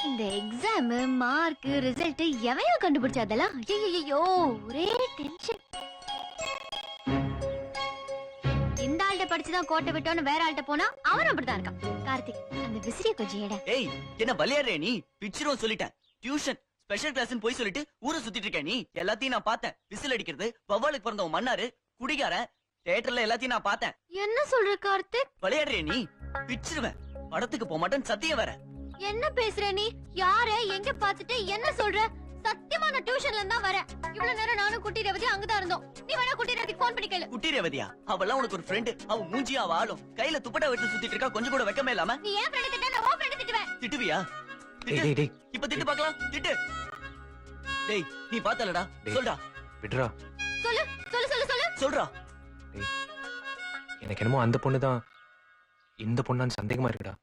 இந்த exam mark result எவையோ கண்டுபிடிச்சாதெல்லாம் ஐயோ ஒரே டென்ஷன். இந்த ஆள்கிட்ட படிச்சுதான் கோட்டை விட்டோன்னு வேற ஆள்கிட்ட போனா அவன் அப்படிதான் இருக்கான். கார்த்திக் அந்த விசிறிய கொஞ்சம் எடா. ஏய் என்ன பலியாடுறே நீ? பிச்சிரும் சொல்லிட்டேன். டியூஷன் ஸ்பெஷல் கிளாஸ்னு போய் சொல்லிட்டு ஊரை சுத்திட்டு இருக்க நீ. எல்லாத்தையும் நான் பார்த்தேன். விசில் அடிக்கிறது, வவ்வாலுக்கு பிறந்தவன் மன்னாரு, குடிகாரன், தியேட்டர்ல எல்லாத்தையும் நான் பார்த்தேன். என்ன சொல்ற கார்த்திக்? பலியாடுறே நீ? பிச்சிருவேன். படத்துக்கு போக மாட்டேன்னு சத்தியம் வேற. என்ன பேசுற நீ? யார எங்க பாத்துட்டு என்ன சொல்ற? சத்தியமா நான் டியூஷன்ல இருந்தா வரேன். இவ்வளவு நேரம் நானும் குட்டி ரேவதி அங்கதான் இருந்தோம். நீ வேணா குட்டி ரேவதிக்கு போன் பண்ணி கேளு. குட்டி ரேவதியா? அவெல்லாம் உனக்கு ஒரு ஃப்ரெண்ட். அவ மூஞ்சியா வாழும். கையில துப்பட்டா வெட்டி சுத்திட்டு இருக்கா. கொஞ்சம் கூட வெக்கமே இல்லாம. நீ ஏன் ஃப்ரெண்ட் திட்ட? நான் உன் ஃப்ரெண்ட் திட்டுவேன். திட்டுவியா? இப்ப திட்டு பார்க்கலாம். திட்டு. டேய் நீ பார்த்தலடா. சொல்டா. விட்றா. சொல்லு சொல்லு சொல்லு சொல்லு. சொல்றா. டேய் எனக்கு என்னமோ அந்த பொண்ணு தான் இந்த பொண்ணான்னு சந்தேகமா இருக்குடா.